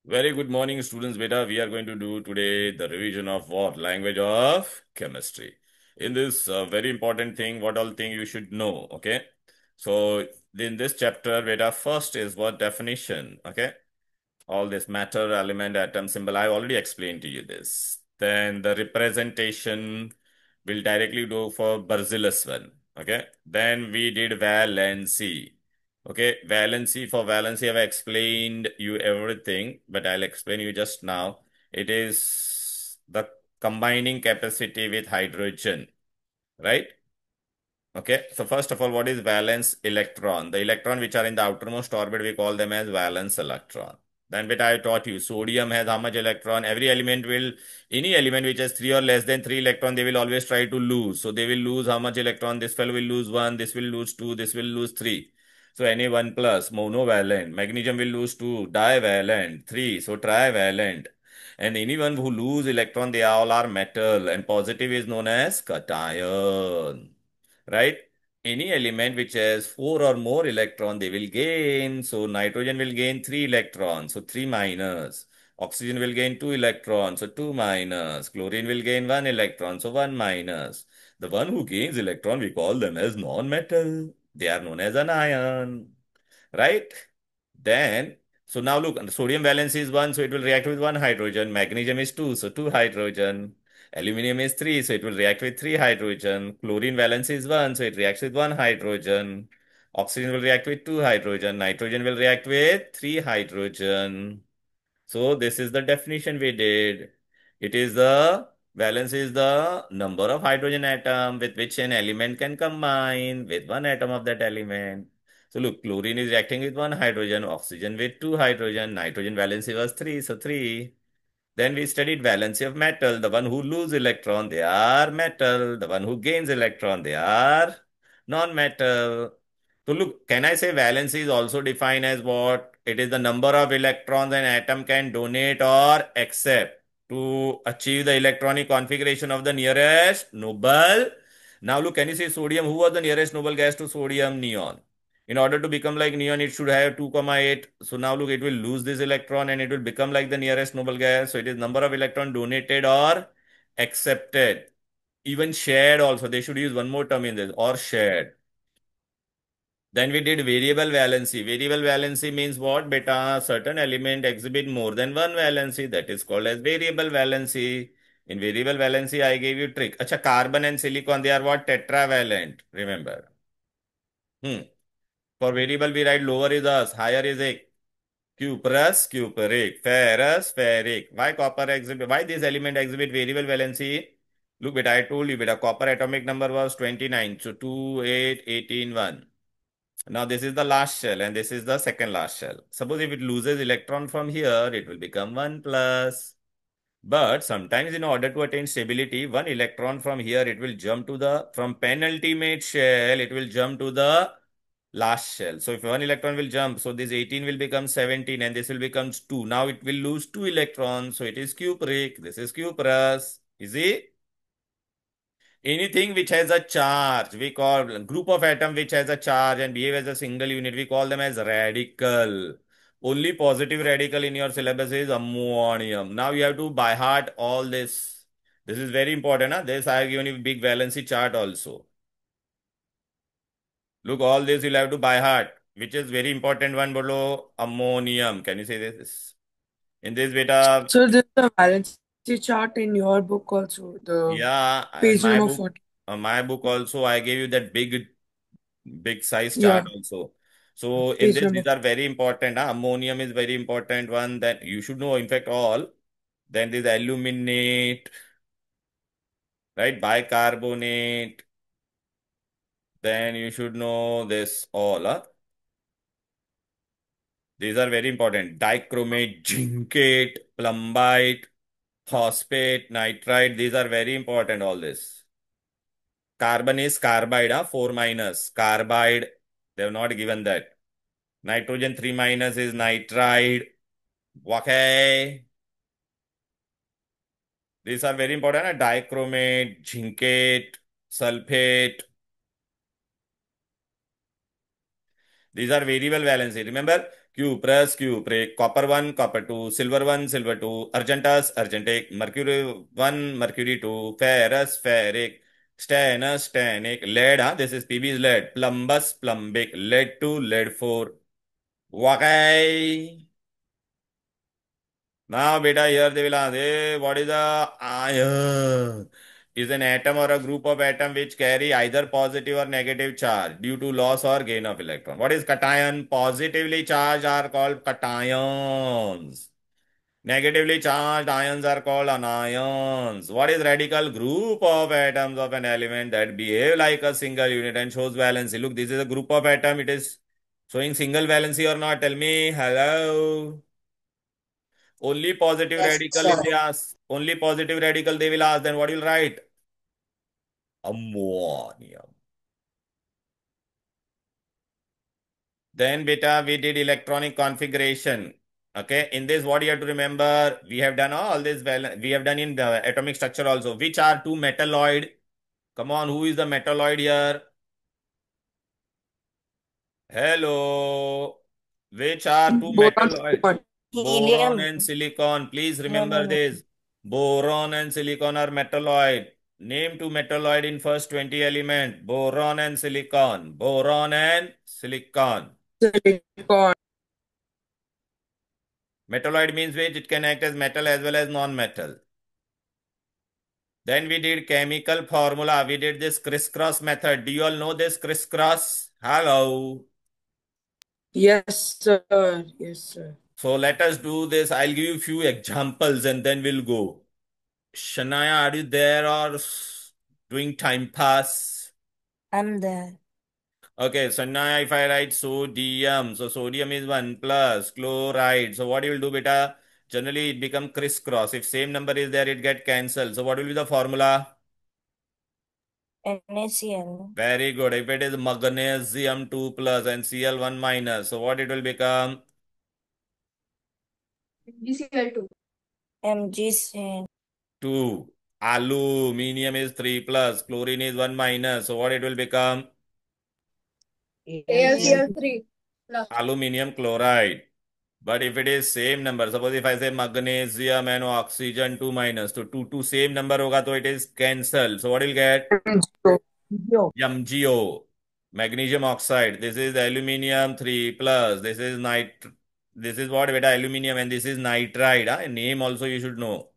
Very good morning, students. Beta, we are going to do today the revision of what? Language of chemistry. In this very important thing, what all thing you should know, okay? So, in this chapter, beta, first is what definition, okay? All this matter, element, atom, symbol, I already explained to you this. Then the representation will directly do for Berzelius one, okay? Then we did valency. Okay, valency for valency, I've explained you everything, but I'll explain you just now. It is the combining capacity with hydrogen, right? Okay, so first of all, what is valence electron? The electron which are in the outermost orbit, we call them as valence electron. Then bit I taught you, sodium has how much electron? Every element will, any element which has three or less than three electron, they will always try to lose. So they will lose how much electron? This fellow will lose one, this will lose two, this will lose three. So any one plus, monovalent. Magnesium will lose two, divalent, three, so trivalent. And anyone who lose electron, they all are metal, and positive is known as cation, right? Any element which has four or more electron, they will gain. So nitrogen will gain three electrons, so three minus. Oxygen will gain two electrons, so two minus. Chlorine will gain one electron, so one minus. The one who gains electron, we call them as non-metal. They are known as an ion, right? Then, so now look, sodium valence is 1, so it will react with 1 hydrogen. Magnesium is 2, so 2 hydrogen. Aluminium is 3, so it will react with 3 hydrogen. Chlorine valence is 1, so it reacts with 1 hydrogen. Oxygen will react with 2 hydrogen. Nitrogen will react with 3 hydrogen. So this is the definition we did. It is the valence is the number of hydrogen atom with which an element can combine with one atom of that element. So look, chlorine is reacting with one hydrogen, oxygen with two hydrogen, nitrogen valency was three, so three. Then we studied valency of metal. The one who lose electron, they are metal. The one who gains electron, they are non-metal. So look, can I say valency is also defined as what? It is the number of electrons an atom can donate or accept to achieve the electronic configuration of the nearest noble. Now look, can you see sodium? Who was the nearest noble gas to sodium? Neon. In order to become like neon, it should have 2,8. So now look, it will lose this electron and it will become like the nearest noble gas. So it is number of electron donated or accepted. Even shared also. They should use one more term in this, or shared. Then we did variable valency. Variable valency means what? Beta, certain element exhibit more than one valency. That is called as variable valency. In variable valency, I gave you trick. Acha, carbon and silicon, they are what? Tetravalent. Remember. Hmm. For variable, we write lower is us, higher is a cuprous, cupric, ferrous, ferric. Why copper exhibit? Why this element exhibit variable valency? Look, beta, I told you, beta, copper atomic number was 29. So 2, 8, 18, 1. Now this is the last shell and this is the second last shell. Suppose if it loses electron from here, it will become 1 plus. But sometimes in order to attain stability, one electron from here, it will jump to the, from penultimate shell, it will jump to the last shell. So if one electron will jump, so this 18 will become 17 and this will become 2. Now it will lose 2 electrons. So it is cupric. This is cuprous. Is it? Anything which has a charge, we call group of atom which has a charge and behave as a single unit, we call them as radical. Only positive radical in your syllabus is ammonium. Now you have to by heart all this. This is very important. Huh? This I have given you big valency chart also. Look, all this you'll have to by heart, which is very important one below ammonium. Can you say this? In this beta, So there's a valency chart in your book also, the yeah, in page my number book, 40. also I gave you that big size chart Yeah, also. So in page this, number. these are very important. Huh? Ammonium is very important one that you should know. In fact, all. Then this aluminate, right? Bicarbonate. Then you should know this all. Huh? These are very important. Dichromate, zincate, plumbite, phosphate, nitrite. These are very important. All this. Carbon is carbide. Huh? 4 minus. Carbide. They have not given that. Nitrogen 3 minus is nitride. Okay. These are very important. Dichromate, zincate, sulfate. These are variable valency. Remember, Cuprous, cupric, copper 1, copper 2, silver 1, silver 2, argentus, argentic, mercury 1, mercury 2, ferrous, ferric, stannous, stannic, lead, this is PB is lead, plumbous, plumbic, lead 2, lead 4. Why? Now, beta, here they will ask, what is a ion? Is an atom or a group of atom which carry either positive or negative charge due to loss or gain of electron. What is cation? Positively charged are called cations. Negatively charged ions are called anions. What is radical? Group of atoms of an element that behave like a single unit and shows valency. Look, this is a group of atom. It is showing single valency or not? Tell me. Hello. Only positive Yes, radical sir. if they ask. Only positive radical they will ask. Then what you'll write? Ammonium. Then beta, we did electronic configuration. Okay. In this, what you have to remember, we have done all this well. We have done in the atomic structure also. Which are two metalloid? Come on, who is the metalloid here? Hello. Which are two Boron metalloid? silicon. Boron Helium. and silicon. Please No, no, remember no. this. Boron and silicon are metalloid. Name two metalloid in first 20 element. Boron and silicon. Boron and silicon. Silicon. Metalloid means which it can act as metal as well as non-metal. Then we did chemical formula. We did this crisscross method. Do you all know this crisscross? Hello. Yes, sir. Yes, sir. So let us do this. I'll give you a few examples and then we'll go. Shania, are you there or doing time pass? I'm there. Okay, so now if I write sodium, so sodium is 1 plus chloride. So what you will do, beta? Generally, it become crisscross. If same number is there, it get cancelled. So what will be the formula? NaCl. Very good. If it is magnesium 2 plus and Cl1 minus, so what it will become? GCl2. MgCl. 2. Aluminium is 3 plus, chlorine is 1 minus. So what it will become? AlCl3 plus. Aluminium chloride. But if it is same number, suppose if I say magnesium and oxygen 2 minus, so 2 same number hoga, so it is cancelled. So what will get? Yo. MgO. Magnesium oxide. This is aluminium 3 plus. This is This is what beta aluminium and this is nitride. Name also you should know.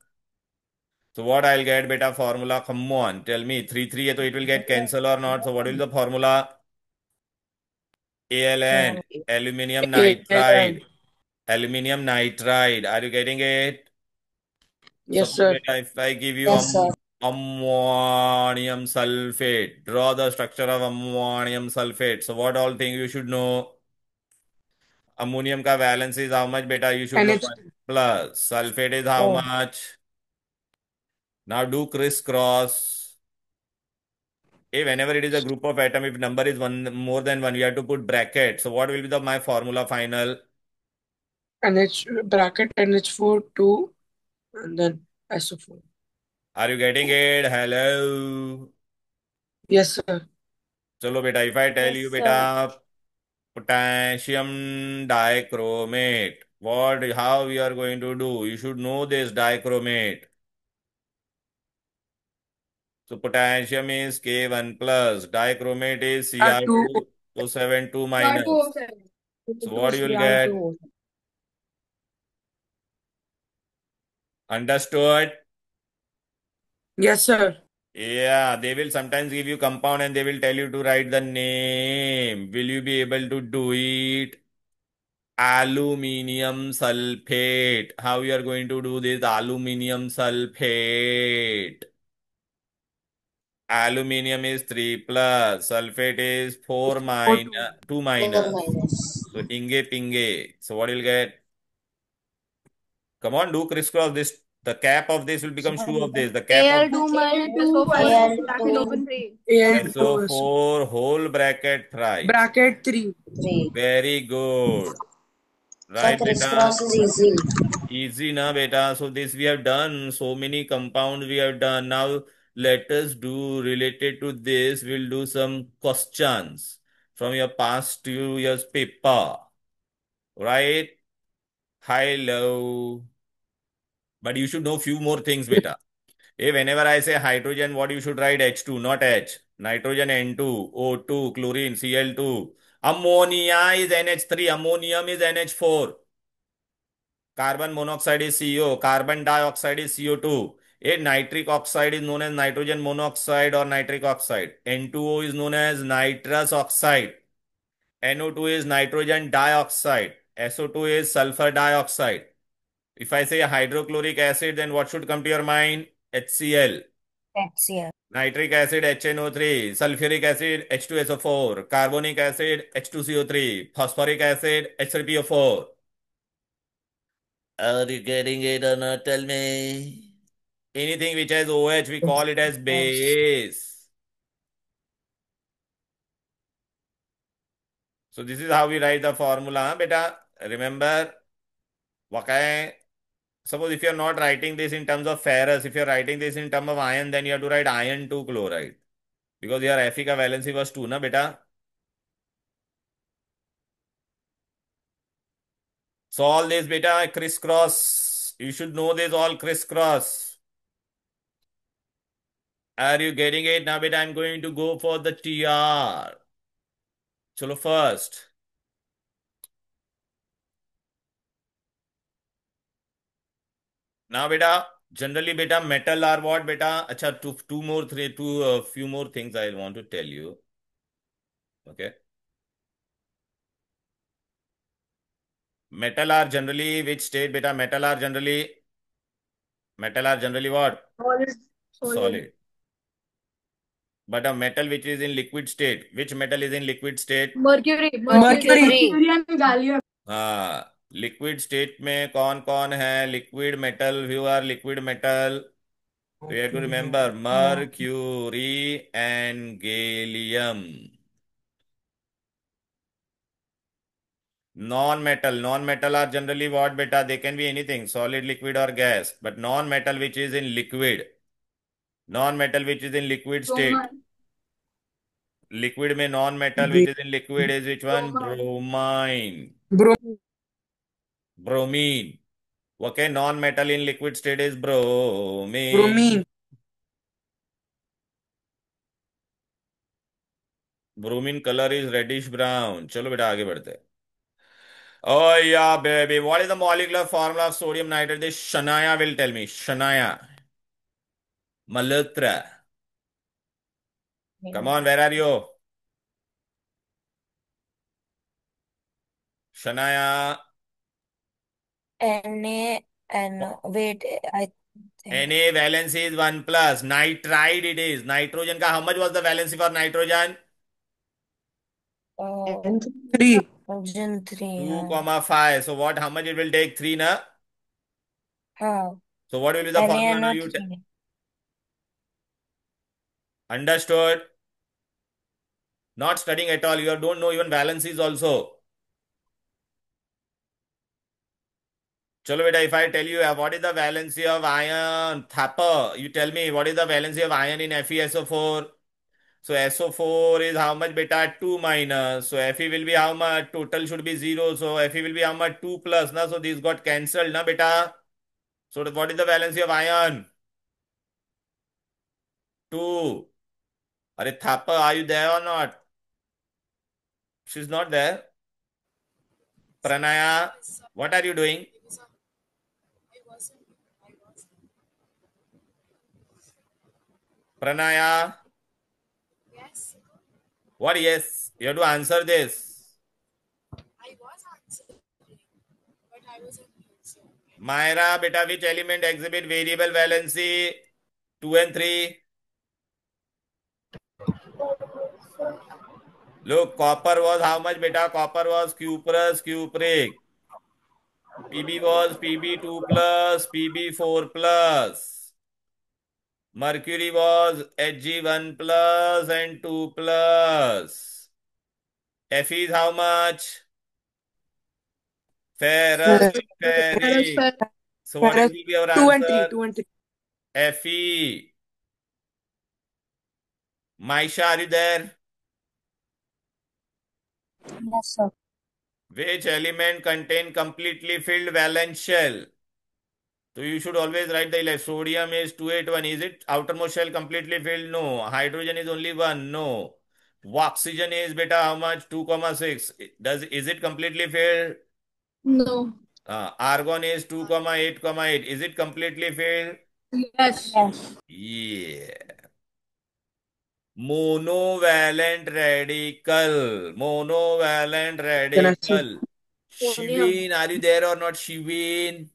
So what I'll get beta formula? Come on, tell me. 3 3 so it will get cancel or not. So what will the formula? ALN. Aluminium ALN. nitride. Aluminium nitride. Are you getting it? Yes, Suppose sir. beta, if I give you Yes, sir. ammonium sulfate, draw the structure of ammonium sulfate. So what all thing you should know? Ammonium ka valence is how much beta you should know? NH. 1 plus. Sulfate is how Oh. much? Now do crisscross. Whenever it is a group of atom, if number is one more than one, you have to put bracket. So what will be the my formula final? NH bracket NH4 2 and then SO4. Are you getting it? Hello. Yes, sir. Chalo beta, if I tell you Yes, sir. beta potassium dichromate, how we are going to do? You should know this dichromate. So potassium is K1 plus, dichromate is R2. Cr2, 2 minus. R2O7. So what you will get? Understood? Yes, sir. Yeah, they will sometimes give you compound and they will tell you to write the name. Will you be able to do it? Aluminium sulfate. How you are going to do this? Aluminium sulfate. Aluminium is 3 plus. Sulfate is 4 minus, O2. 2 4 minus. minus. So inge pinge. So what you'll get? Come on, do crisscross this. The cap of this will become shoe of this. The cap of Al2 minus SO4 bracket Al2. open 3. AL2 SO. SO4 whole bracket thrice. Bracket 3. 3. Very good. So Right, beta? crisscross is easy. Easy na, beta. So this we have done. So many compounds we have done. Now let us do related to this. We'll do some questions from your past 2 years paper. right? High, low. But you should know few more things, beta. Whenever I say hydrogen, what you should write? H2, not H. Nitrogen N2, O2, chlorine Cl2. Ammonia is NH3. Ammonium is NH4. Carbon monoxide is CO. Carbon dioxide is CO2. A nitric oxide is known as nitrogen monoxide or nitric oxide. N2O is known as nitrous oxide. NO2 is nitrogen dioxide. SO2 is sulfur dioxide. If I say hydrochloric acid, then what should come to your mind? HCl. HCl. Nitric acid HNO3, sulfuric acid H2SO4, carbonic acid H2CO3, phosphoric acid H3PO4. Are you getting it or not? Tell me. Anything which has OH, we call it as base. So this is how we write the formula, beta. Remember, okay. Suppose if you are not writing this in terms of ferrous, if you are writing this in terms of iron, then you have to write iron 2 chloride. Because your Fe का valency was 2, na beta? So all this beta crisscross. You should know this all crisscross. Are you getting it? Now beta I'm going to go for the TR. Chalo first. Now beta, generally beta metal are what beta? Acha, few more things I want to tell you. Okay. Metal are generally which state beta? Metal are generally what? Solid. Solid. But a metal which is in liquid state, which metal is in liquid state? Mercury. Mercury. Mercury. and gallium. हाँ, liquid state में कौन कौन है? Liquid metal, we are liquid metal. So you have to remember mercury and gallium. Non-metal are generally what beta? They can be anything, solid, liquid or gas. But non-metal which is in liquid state. Bromine. Liquid में non-metal which is in liquid is which one? Bromine. Bromine. Bro- Bromine. Okay, non-metal in liquid state is bromine. Bromine. Bromine color is reddish brown. चलो बेटा आगे बढ़ते हैं. Oh yeah, baby. What is the molecular formula of sodium nitrate? This Shania will tell me. Shania. Malhotra. Come on, where are you? Shania. Wait, I think. Na valency is 1 plus. Nitride it is. Nitrogen ka how much was the valency for nitrogen? Oh, 3. Gen 3. 2,5. So what? How much it will take? 3 na? Huh. So what will be the formula now? You NaNO3. understood? Not studying at all. You don't know even valencies also. Chalo beta, if I tell you what is the valency of iron, Thapper, you tell me what is the valency of iron in FeSO4? So SO4 is how much beta? 2 minus. So Fe will be how much? Total should be 0. So Fe will be how much? 2 plus. Na? So this got cancelled, na beta? So what is the valency of iron? 2. Are Thapper, are you there or not? She's not there. Pranaya, what are you doing? Pranaya. Yes, What? Yes. You have to answer this. I was answering, but I was on mute. So Myra, beta, which element exhibit variable valency? 2 and 3. Look, copper was how much beta? Copper was cuprous, cupric. Pb was Pb2 plus, Pb4 plus. Mercury was Hg1 plus and 2 plus. Fe is how much? Ferrous, Ferrous. ferric. So what will be your 2 and 3. answer? 2 and 3. Fe. Maisha, are you there? Yes, sir. Which element contain completely filled valence shell? So you should always write the sodium is 281. Is it outermost shell completely filled? No. Hydrogen is only one. No. Oxygen is beta how much? 2,6. Is it completely filled? No. Argon is 2,8,8. Is it completely filled? Yes. Yes. Yeah. Monovalent radical. Monovalent Can I see? radical. Polonium. Shiveen, are you there or not, Shiveen?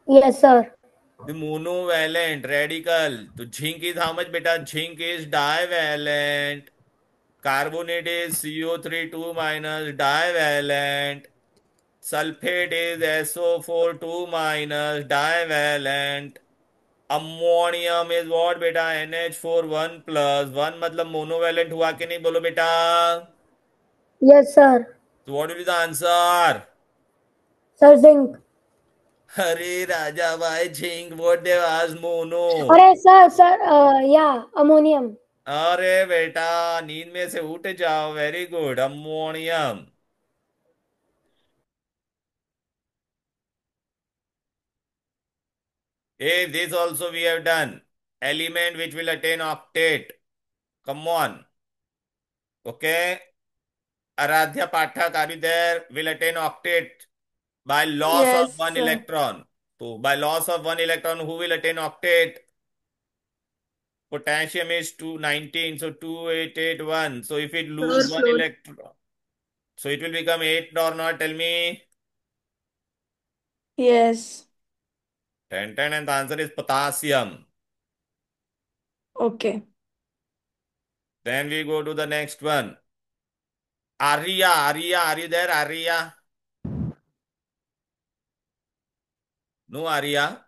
Yes, sir. The monovalent radical. So zinc is how much beta? Zinc is divalent. Carbonate is CO3 2 minus divalent. Sulfate is SO4 2 minus divalent. Ammonium is what बेटा NH4 1 plus 1 मतलब monovalent हुआ कि नहीं बोलो बेटा. Yes, sir. So what will be the answer? Sir, zinc. अरे राजा भाई zinc what they asked mono. अरे सर yeah, ammonium. अरे बेटा नींद में से उठ जाओ. Very good. Ammonium. Hey, this also we have done. Element which will attain octet. Come on. Okay. Aradhya Pathak, are you there? Will attain octet by loss of Yes, one sir. electron. So by loss of one electron, who will attain octet? Potassium is 219, so 2881. So if it lose one Fluor. electron, so it will become 8 or not? Tell me. Yes. 10, and the answer is potassium. Okay. Then we go to the next one. Arya, are you there? Arya? No, Arya.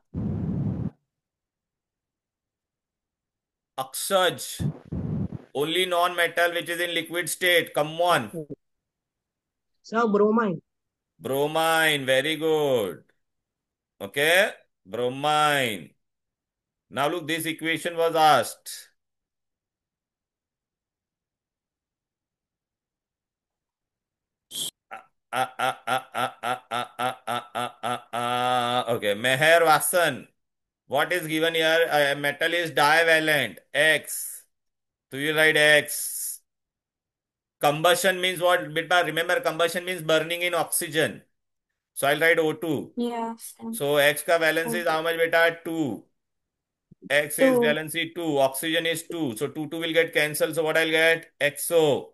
Aksaj. Only non-metal which is in liquid state. Come on. Sir, bromine. Bromine. Very good. Okay. Bromine. Now look, this equation was asked. Okay. Meher Vasan. What is given here? Metal is divalent. X. So you write X. Combustion means what? Beta, remember combustion means burning in oxygen. So I'll write O2. Yeah. So X का valence is how much beta? 2. X is 2. valency 2. Oxygen is 2. So 2 will get cancelled. So what I'll get? XO.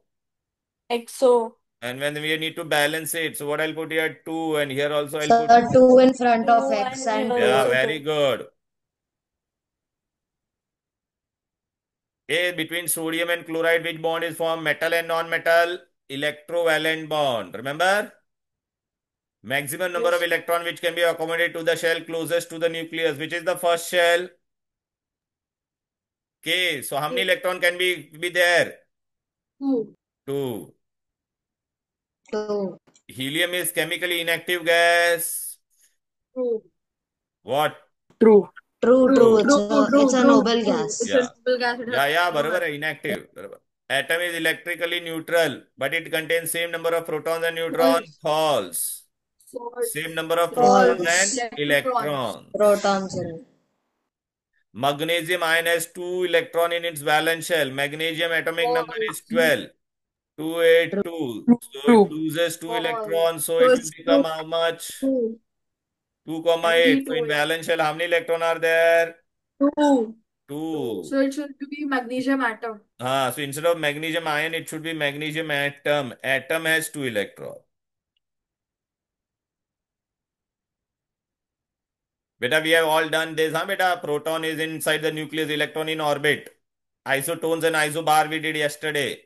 Exo. And when we need to balance it, so what I'll put here? 2. And here also I'll put. Sir, 2 in front of 2 X and and here 2. Yeah, also very 2. good. A between sodium and chloride, which bond is formed? Metal and non-metal? Electrovalent bond. Remember? Maximum number of Yes. electron which can be accommodated to the shell closest to the nucleus. Which is the first shell? K. So how many electron can be there? 2. 2. 2. Helium is chemically inactive gas. True. What? True. True, True. it's a noble gas. It's Yeah. a noble gas. It has Yeah, no बरोबर है, inactive. बरोबर. Atom is electrically neutral, but it contains same number of protons and neutrons. False. False. Same number of False. protons and electrons. Protons in. Magnesium ion has 2 electron in its valence shell. Magnesium atomic number is 12. 282. So it True. loses 2 False. electrons. So So it will it's become how much? 2. 2,8. So in valence shell, how many electron are there? 2. 2. So it should be magnesium atom. So instead of magnesium ion, it should be magnesium atom. Atom has 2 electrons. Beta, we have all done this, huh? Beta, proton is inside the nucleus, electron in orbit. Isotones and isobar we did yesterday.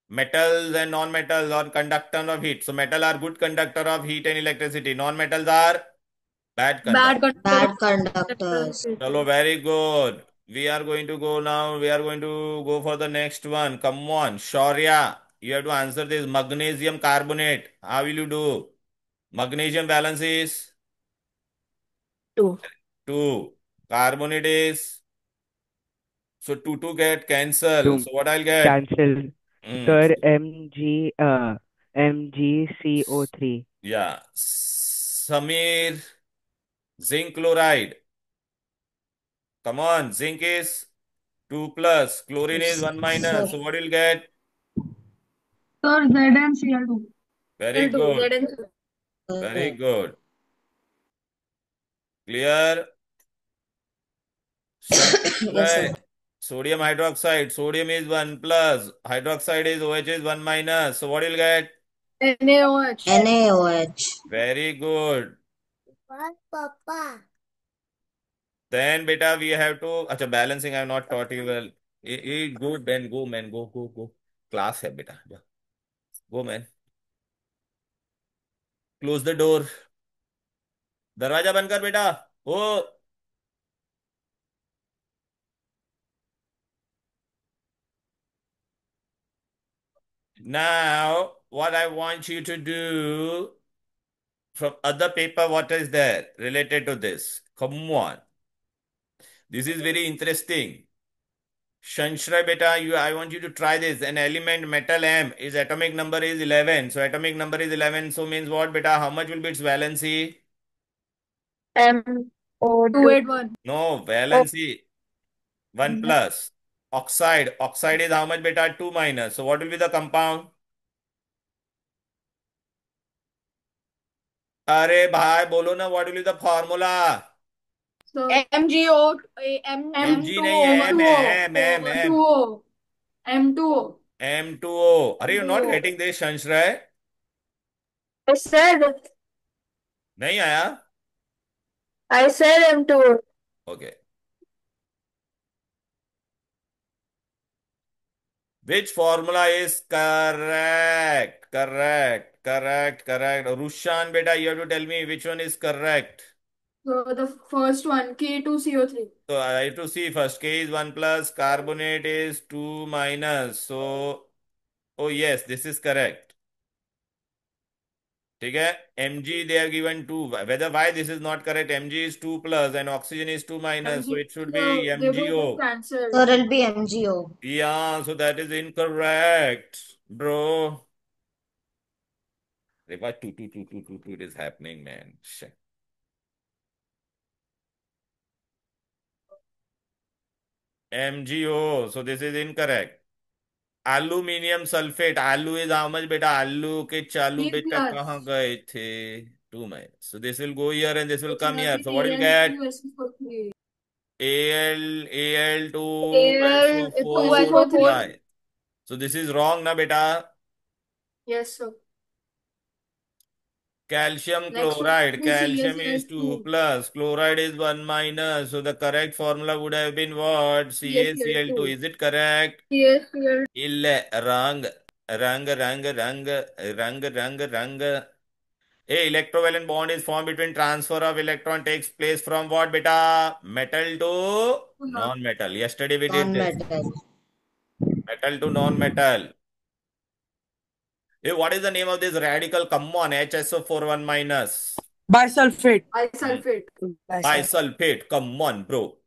Metals and non-metals are conductor of heat. So metal are good conductor of heat and electricity. Non-metals are bad conductor. Bad conductors. Chalo, very good. We are going to go now. We are going to go for the next one. Come on, Shaurya. You have to answer this. Magnesium carbonate. How will you do? Magnesium valence is 2. 2. Carbonate is, so 2 get cancel. To So what I'll get? cancel Sir, MgCO3. Yeah. Samir, zinc chloride. Come on, zinc is 2 plus, chlorine is 1 Sir. minus. So what you'll get? Sir, ZnCl2. Very good. Zn2. Very good. Clear? Yes, sir. Sodium hydroxide. Sodium is 1 plus. Hydroxide is OH is 1 minus. So what you'll get? NaOH. NaOH. Very good. What, Papa? Then beta we have to. Acha, balancing I have not taught you well. Go Ben, go man, go. Class hai beta. Ja. Go man. Close the door. दरवाजा बंद कर बेटा. ओ. Now, what I want you to do from other paper, what is there related to this? Come on. This is very interesting. Shanshra beta, I want you to try this. An element metal M, its atomic number is 11. So atomic number is 11. So means what beta? How much will be its valency? MO281. No, valency 1 plus. Oxide. Oxide is how much beta? 2 minus. So what will be the compound? अरे भाई बोलो ना, what will be the formula? So MgO Mg नहीं है, M. M2O. M2O. M2O. Are you not getting this, Shanshray? I said नहीं आया? M2O. Okay. Which formula is correct? Correct. Rushan beta, you have to tell me which one is correct. So the first one, K2CO3. So I have to see first. K is 1 plus, carbonate is 2 minus. So, oh yes, this is correct. ठीक है. Mg they have given 2. Whether why this is not correct? Mg is 2 plus and oxygen is 2 minus. So it should be They both MgO. get cancelled. So it'll be MgO. Yeah, so that is incorrect, bro. Why two, it is happening, man. Shit. MgO, so this is incorrect. Aluminium sulfate, alu is how much beta? Alu के चालू 3 बेटा plus. कहाँ गए थे? 2 minus. So this will go here and this will come here. So what Al will get? Al2SO3. Al2SO4. So this is wrong, na beta? Yes, sir. Calcium Next one chloride. is Calcium is 2 CaCl2. plus. Chloride is 1 minus. So the correct formula would have been what? CaCl2. Is it correct? CaCl2. ಇಲ್ಲ wrong. A electrovalent bond is formed between transfer of electron takes place from what beta? Metal to non-metal. Yesterday we did this. Non-metal. Metal to non-metal. Hey, what is the name of this radical? Come on, HSO4 1 minus. Bisulfate. Bisulfate. Bisulfate. Come on, bro.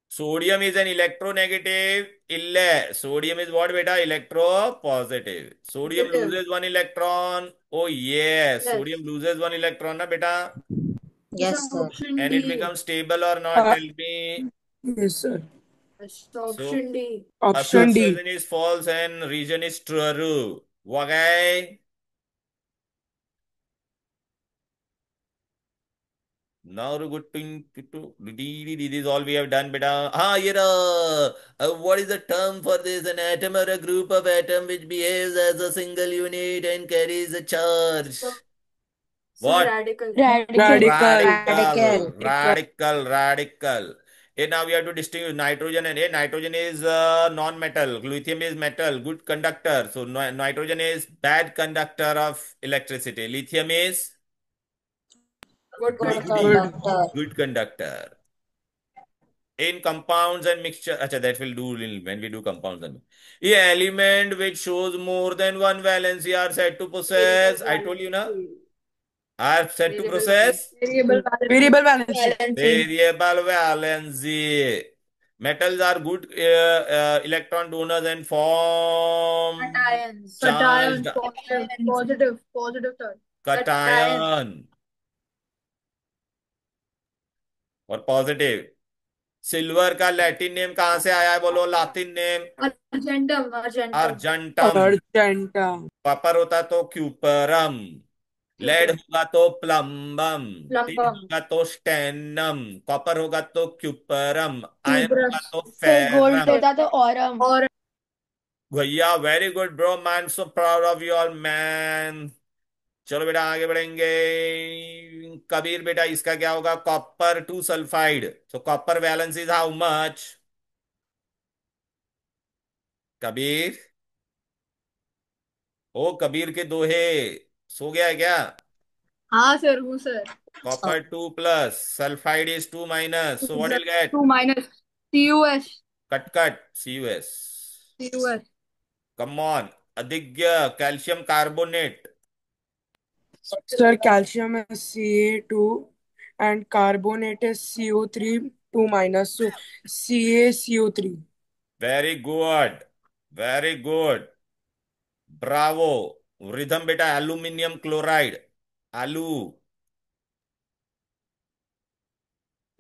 Sodium is an electronegative. Ille. Sodium is what beta? Electropositive. Sodium Negative. loses 1 electron. Oh yes. Sodium loses 1 electron, na beta? Yes, sir. Option And it D. becomes stable or not? Uh, Tell me. Yes, sir. Option D. Option D. Assertion is false and reason is true. Okay. Now good thing to this is all we have done, beta. What is the term for this? An atom or a group of atom which behaves as a single unit and carries a charge. So What? radical. Radical. And now we have to distinguish nitrogen and nitrogen is non-metal. Lithium is metal, good conductor. So nitrogen is bad conductor of electricity. Lithium is Good conductor. good conductor. In compounds and mixture, that will do when we do compounds and element which shows more than one valency are said to possess. I told you now. Are said to possess Variable valency. variable valency. Metals are good electron donors and form Cations. charged Positive charge. cation और positive. Silver का Latin name कहां से आया है, बोलो Latin name. Argentum. Argentum. Argentum. Copper होता तो क्यूपरम। Lead होगा तो प्लम्बम। Tin Plumbum. होगा तो स्टेनम। कॉपर होगा तो क्यूपरम। आयरन होगा Cuprous. तो फिर गोल्ड फेरम। होता तो ऑरम। और भैया very good bro man, so proud of you all man. चलो बेटा आगे बढ़ेंगे। कबीर बेटा इसका क्या होगा, copper two sulphide, so copper valence is how much. Kabir, ओ कबीर के दोहे, सो गया है क्या। हाँ सर हूँ sir. Copper 2 plus sulphide is 2 minus, so what will get. 2 - CuS. Cut cut CuS। CuS. Come on. Adhigya, calcium carbonate. Sir, calcium is Ca2 and carbonate is CO3 2 minus. So CaCO3. Very good, very good, bravo. Ridham बेटा aluminium chloride, आलू।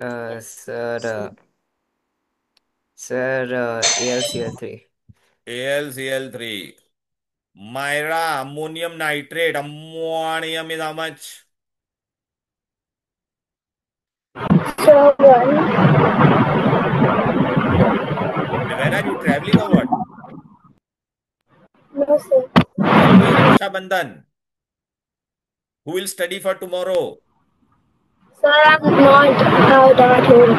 Sir, sir, AlCl3. AlCl3। Myra, ammonium nitrate, ammonium is how much. So 1. Where are you traveling or what? No sir. Tomorrow is Raksha Bandhan. Who will study for tomorrow? Sir, I'm not out at home.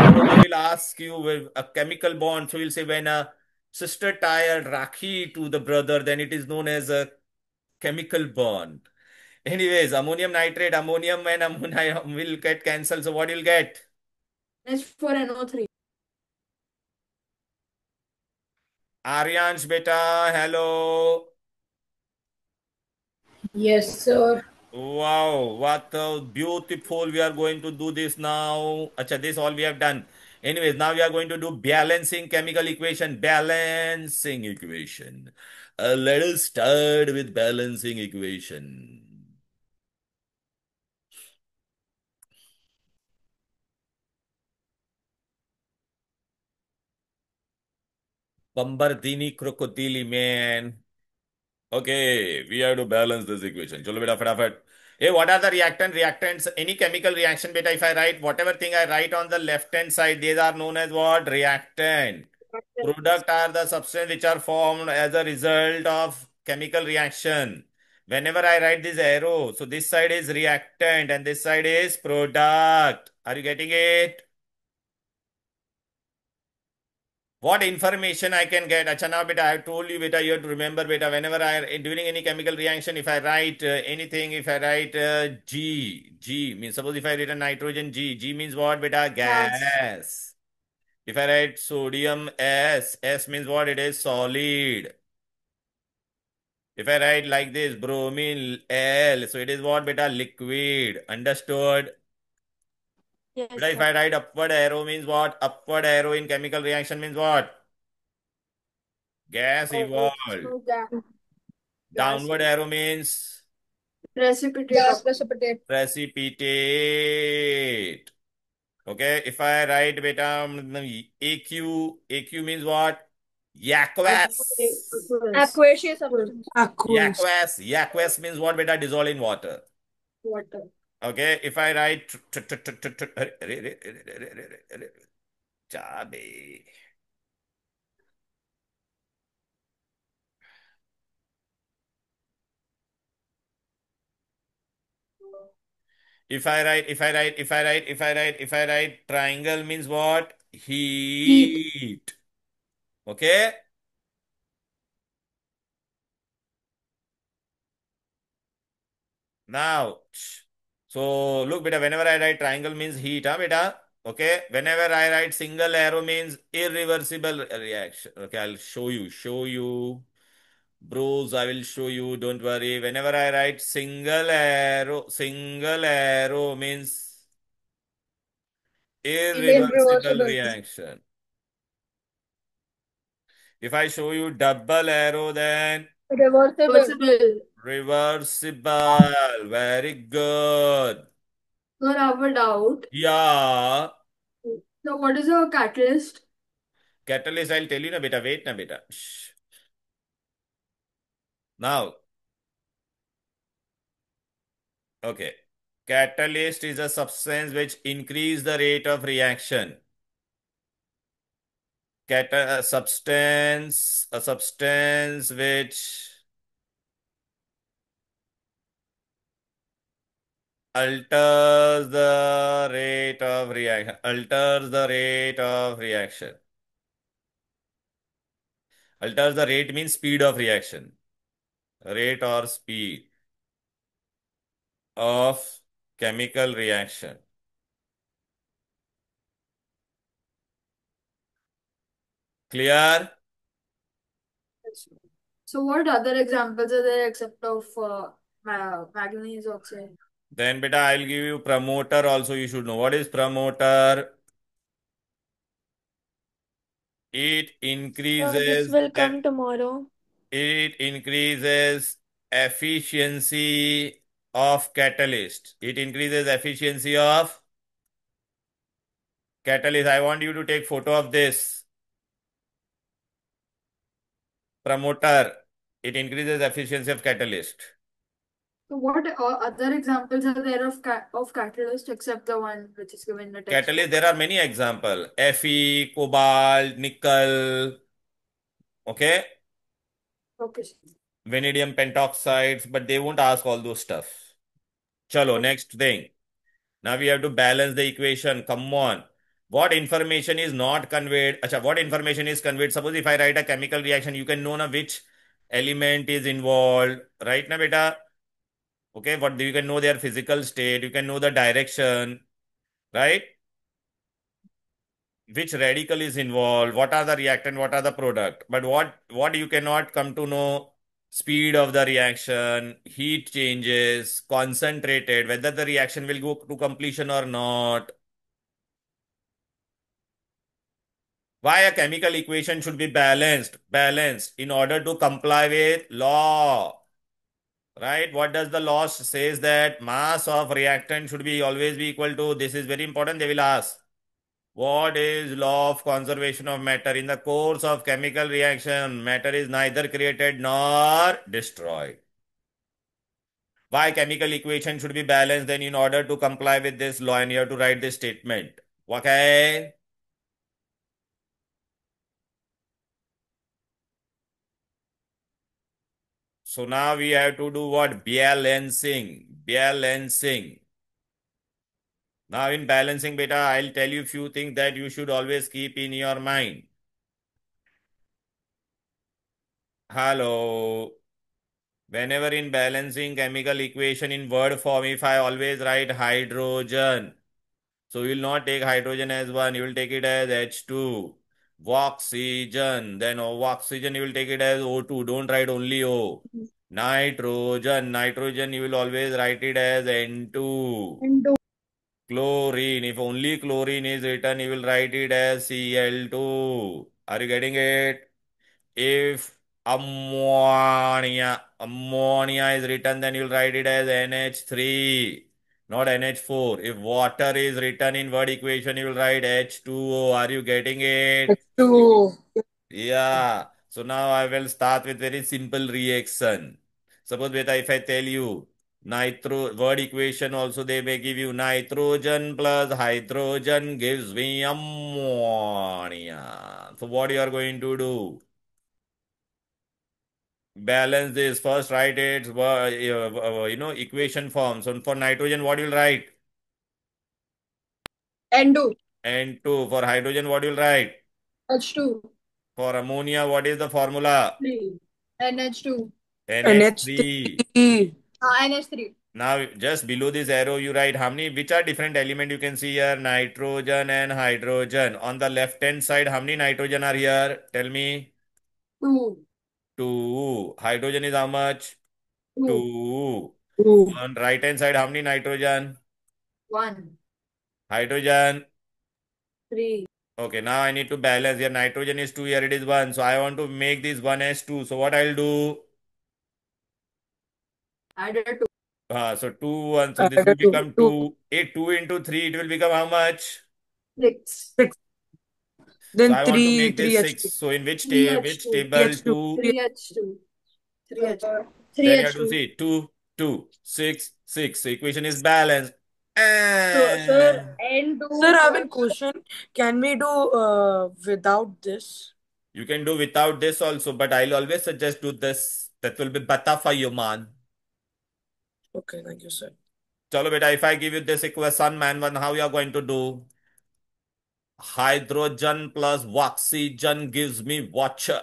Tomorrow they will ask you with a chemical bond. So we'll say when a sister tied Rakhi to the brother, then it is known as a chemical bond. Anyways, ammonium nitrate, ammonium and ammonia will get cancelled. So what you'll get? H4NO3. Aryansh beta, hello. Yes sir. Wow, what beautiful. We are going to do this now. Acha, this all we have done. Anyways, now we are going to do balancing chemical equation. Balancing equation. Let us start with balancing equation. Bambardini crocodili man. Okay, we have to balance this equation. Chalo beta fatafat. Hey, what are the reactant reactants? Any chemical reaction, beta, if I write whatever thing I write on the left hand side, these are known as what? Reactant. Product are the substance which are formed as a result of chemical reaction. Whenever I write this arrow, so this side is reactant and this side is product. Are you getting it? What information I can get? Acha, now beta, I have told you beta, you have to remember beta, whenever I, during any chemical reaction, if I write anything, if I write G means, suppose if I write nitrogen G means what beta? Gas. If I write sodium S means what? It is solid. If I write like this, bromine L, so it is what beta? Liquid. Understood? Yes Beta, if sir. I write upward arrow means what? Upward arrow in chemical reaction means what? Gas evolved. Downward arrow means Precipitate. Precipitate. precipitate. Okay, if I write beta AQ means what? Aqueous. Aqueous substance. Aqueous. Aqueous means what beta? Dissolve in water. Water. Okay, if I write Chabe. If I write triangle means what? Heat. Okay. Now, so look beta, whenever I write triangle means heat, huh beta? Okay. Whenever I write single arrow means irreversible reaction. Okay, I'll show you. Bros, I will show you. Don't worry. Whenever I write single arrow means Irreversible reaction. If I show you double arrow, then Reversible. reversible. Very good. Sir, I have a doubt. Yeah. So, what is a catalyst? Catalyst, I'll tell you na beta. Wait na beta. Shh. Now, okay. Catalyst is a substance which increase the rate of reaction. A substance which alters the rate of reaction. Alters the rate of reaction. Alters the rate means speed of reaction. Rate or speed of chemical reaction. Clear? So, what other examples are there except of manganese oxide? Then beta, I'll give you promoter also. You should know. What is promoter? It This increases will come tomorrow. it increases efficiency of catalyst. It increases efficiency of catalyst. I want you to take photo of this. Promoter. It increases efficiency of catalyst. So, what other examples are there of catalyst except the one which is given in the textbook? Catalyst, there are many examples. Fe, cobalt, nickel, okay? Okay. Vanadium pentoxides, but they won't ask all those stuff. Chalo, next thing. Now we have to balance the equation. Come on. What information is not conveyed? Acha, what information is conveyed? Suppose if I write a chemical reaction, you can know na which element is involved. Right na beta? Okay, what you can know their physical state, you can know the direction, right? Which radical is involved, what are the reactant, what are the product. But what you cannot come to know, speed of the reaction, heat changes, concentrated, whether the reaction will go to completion or not. Why a chemical equation should be balanced in order to comply with law. Right? What does the law says that mass of reactant should be always be equal to, this is very important, they will ask. What is law of conservation of matter? In the course of chemical reaction, matter is neither created nor destroyed. Why chemical equation should be balanced? Then in order to comply with this law, and you have to write this statement. Okay? So now we have to do what? Balancing. Balancing. Now in balancing beta, I'll tell you few things that you should always keep in your mind. Hello. Whenever in balancing chemical equation in word form, if I always write hydrogen, so you will not take hydrogen as one, you will take it as H2. Oxygen, then oxygen you will take it as O2, don't write only O. Nitrogen you will always write it as N2. Chlorine, if only chlorine is written, you will write it as Cl2. Are you getting it? If ammonia is written, then you'll write it as NH3, not NH4. If water is written in word equation, you will write H2O. Are you getting it? H2O. Yeah. So now I will start with very simple reaction. Suppose beta, if I tell you word equation also they may give you nitrogen plus hydrogen gives me ammonia. So what you are going to do? Balance this. First write its equation form. So for nitrogen, what you'll write? N2. N2. For hydrogen, what you'll write? H2. For ammonia, what is the formula? 3. NH2. NH3. NH3. Now just below this arrow, you write how many, which are different element you can see here? Nitrogen and hydrogen. On the left hand side, how many nitrogen are here? Tell me. 2. 2. Hydrogen is how much? 2. 2. 2. On right hand side, how many nitrogen? 1. Hydrogen? 3. Okay, now I need to balance. Here nitrogen is 2, here it is 1. So I want to make this 1 as 2. So what I'll do? Add a 2. So 2, 1. So this Add a will two. become Two. 2. 2 into 3, it will become how much? 6. 6. So Then I want to make this 6. So in which 3H2. table? 2. 3H2. 3H2. Then you have to see 2, 2, 6, 6. So equation is balanced. Sir, And N2. Sir, I have a question. Can we do without this? you can do without this also, but I'll always suggest do this. That will be better for you, man. Okay, thank you, sir. Chalo beta, if I give you this equation, man, one, how you are going to do? Hydrogen plus oxygen gives me water.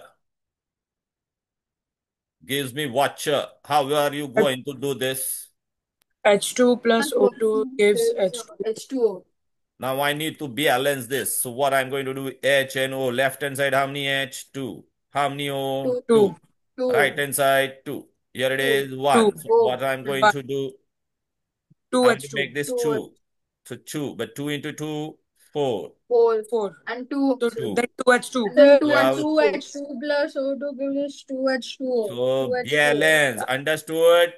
Gives me water. How are you going to do this? H2 plus O2 gives H2. H2O. Now I need to balance this. So what I'm going to do, H and O. Left hand side, how many H? 2. How many O? 2. 2. Right hand side, 2. Here it is 2. 1. So what I'm going to do, 2 I'm going to H2. make this 2. 2. So 2, but 2 into 2, 4. 4. 4. And 2. So 2. then 2 H2. And then 2 So, and I 2 H2 plus O2 gives us 2H2O. so 2H2O. balance. Understood?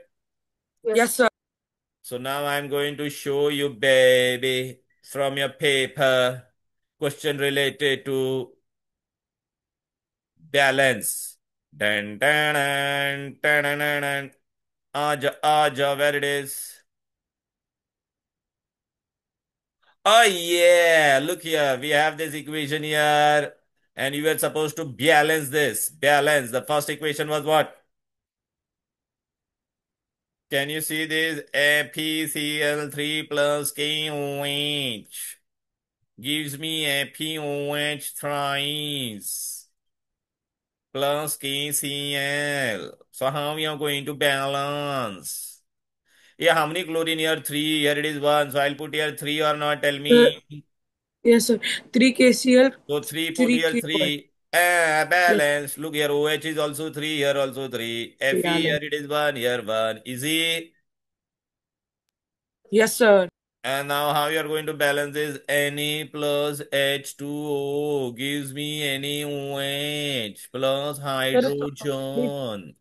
Yes, sir. So now I'm going to show you, baby, from your paper, question related to balance. Dan, dan, dan, dan, dan, dan, dan. Aja, where it is? Oh yeah, look here. We have this equation here. And you were supposed to balance this. Balance. The first equation was what? Can you see this? FeCl3 plus KOH gives me FeOH thrice plus KCl. So how we are going to balance? Yeah, how many chlorine here? 3. Here it is 1. So I'll put here 3 or not. Tell me. Yes, sir. 3 KCl, So 3, put 3 here KOH. 3. Yes, Balance. Look here. OH is also 3. Here also 3. Fe, yeah, here it is 1. Here 1. Easy. yes, sir. And now how you are going to balance this? Na plus H2O gives me NaOH plus hydrogen.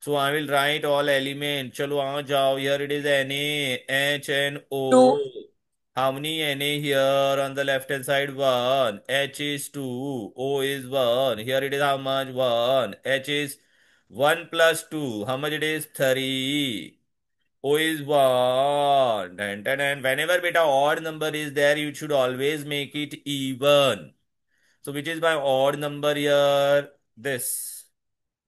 So I will write all elements. Chalo aa jao. Here it is Na, H and O. 2. How many Na here on the left hand side? 1. H is 2. O is 1. Here it is how much? 1. H is 1 plus 2. How much it is? 3. O is 1. And whenever beta odd number is there, you should always make it even. So which is my odd number here? This.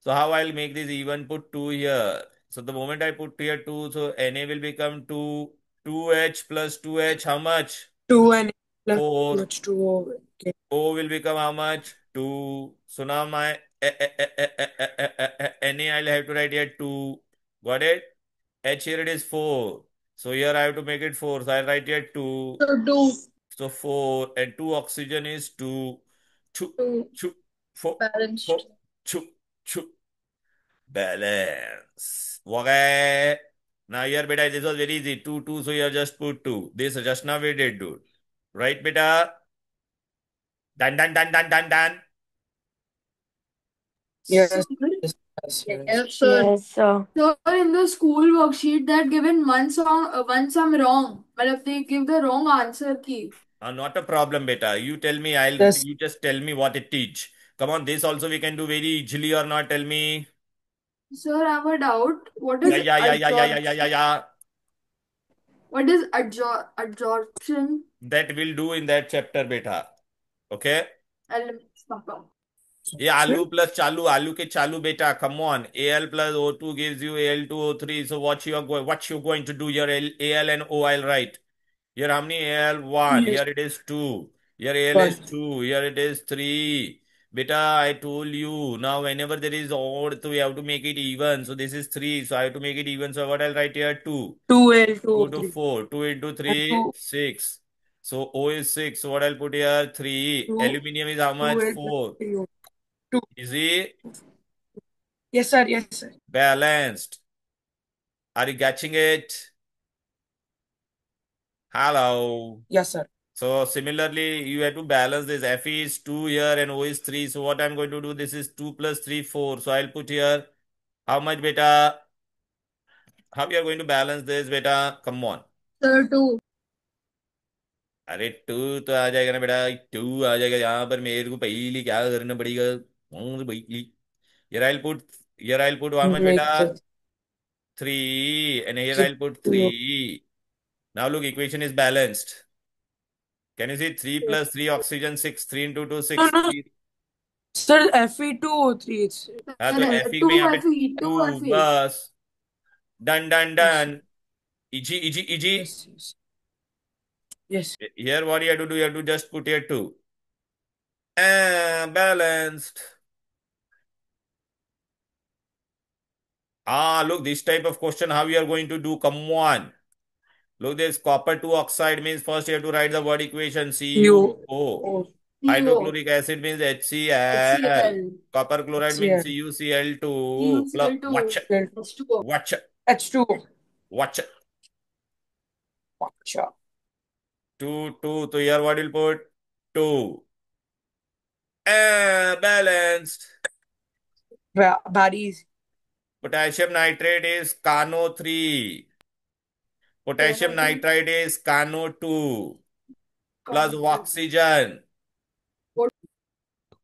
So how I'll make this even? Put 2 here. So the moment I put here 2, so Na will become 2. 2H plus 2H, how much? 2 and plus 4. H2O. Okay. O will become how much? 2. So now my Na I'll have to write here 2. Got it? H here it is 4. So here I have to make it 4. So I write here 2. So 2. So 4 and 2 oxygen is 2. 2, 2. 2, 4, 4, Balanced. 2, 2. Balance. Okay. Now here beta, this was very easy. 2, 2. So here just put 2. This just now we did, dude. Right, beta? Done, done, done, done, done, done. Yes, Sir, yes, yes, yes. yes, sir. Yes, sir. Sir, in the school worksheet, that given one sum wrong. But if they give the wrong answer key. Not a problem, beta. You tell me, Yes, you just tell me what it teach. Come on, this also we can do very easily or not. Tell me. Sir, I have a doubt. Yeah. What is adsorption? That will do in that chapter, beta. Okay? Elements. Papa. Yeah, alu plus chalu, alu ke chalu, beta. Come on. Al plus O2 gives you Al2O3. So what you going to do here? Al and O I'll write. Here how many Al? 1. yes, Here it is 2. Here Al is 1. 2. Here it is 3. Beta, I told you. Now whenever there is odd, so we have to make it even. So this is 3. So I have to make it even. So what I'll write here? 2. 2L, 2 to 2O3. 4. 2 into And 3, 2, 6. So O is 6. So what I'll put here? 3. 2, Aluminium is how much? 2L plus 4. 3O. 2. Easy. Yes, sir. Yes, sir. Balanced. Are you catching it? Hello. Yes, sir. So similarly, you have to balance this. Fe is 2 here and O is 3. So what I'm going to do, this is 2 plus 3, 4. So I'll put here, how much beta? How we are going to balance this beta? Come on. Sir, 2. अरे 2 तो आ जाएगा ना बेटा, 2 आ जाएगा। यहाँ पर मेरे को पहले क्या करना पड़ेगा? पहले here I'll put, how much Make beta? the 3, and here I'll put 2. 3. Now look, equation is balanced. Can you see 3 plus 3 oxygen 6, 3 into 2 No, 6, no, 3. sir, Fe2 or 3. It's हाँ तो Fe में 2 यहाँ पे FE, 2 2 FE. बस, done done yes, done, easy easy easy. yes, yes. Yes. Here what you have to do, you have to just put here 2. Balanced. Look, this type of question, how we are going to do? Come on. Look, this copper 2 oxide means first you have to write the word equation You. CuO. Oh, Hydrochloric acid means HCl. HCl. Copper chloride means HCl. CuCl2. CuCl2. Watch, H2O. watch, H2. watch. Gotcha. 2, 2. So here what will put? 2. Balanced. Very easy. Potassium nitrate is CaNO3. Potassium nitrite is CaNO2 plus oxygen.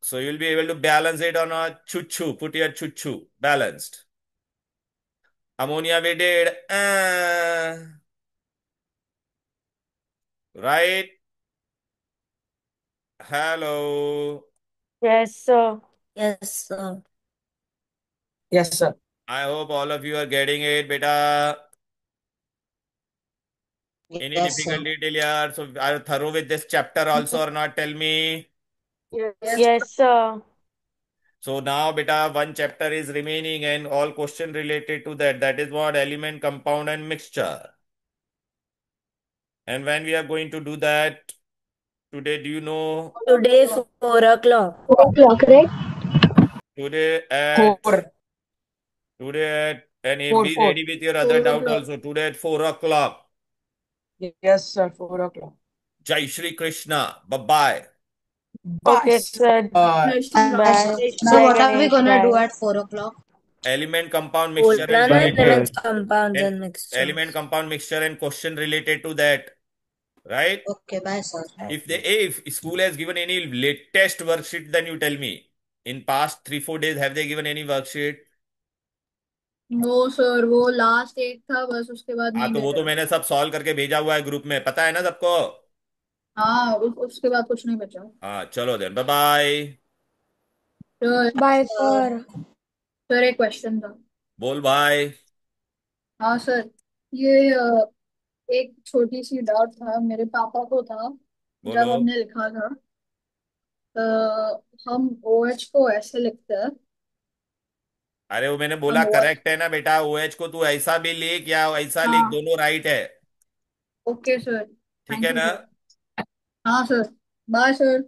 So you'll be able to balance it on a chuchu. Put your chuchu. Balanced. Ammonia we did. Right? Hello. Yes, sir. Yes, sir. Yes, sir. I hope all of you are getting it, beta. Any Yes, sir. difficulty till here? So are you thorough with this chapter also or not? Tell me. Yes, sir. So now, beta, one chapter is remaining and all question related to that. That is what? Element, compound, and mixture. And when we are going to do that today, do you know? Today, 4 o'clock. 4 o'clock, right? Today at 4. and 4, be 4. ready with your other 4 doubt o'clock. also. Today at 4 o'clock. Yes, sir. 4 o'clock. Jai Shri Krishna. Bye bye. Bye, Okay, sir. Jai Shri Ram. Bye. So what are we Ganesh, gonna do bye. at 4 o'clock? Element, compound, mixture, and Plan related. elements, compounds, And and mixtures. element, compound, mixture, and question related to that. Right? Okay, bye, sir. If school has given any latest worksheet, then you tell me. In past 3-4 days, have they given any worksheet? No, sir. वो last एक था बस उसके बाद हाँ नहीं तो वो तो भेजा। मैंने सब सॉल्व करके भेजा हुआ है ग्रुप में, पता है ना सबको? हाँ उसके बाद कुछ नहीं बचा। हाँ चलो then, bye bye. Sir Bye, sir. Sir एक क्वेश्चन था। बोल भाई। हाँ सर, ये एक छोटी सी डाउट था मेरे पापा को था जब बोलो। हमने लिखा था। हम OH को ऐसे लिखते हैं। अरे वो मैंने बोला हम OH करेक्ट है ना बेटा, OH को तू ऐसा भी लिख या ऐसा लिख, हाँ दोनों राइट है। ओके सर, ठीक थैंक है यू ना? सर। हाँ सर, बाय सर।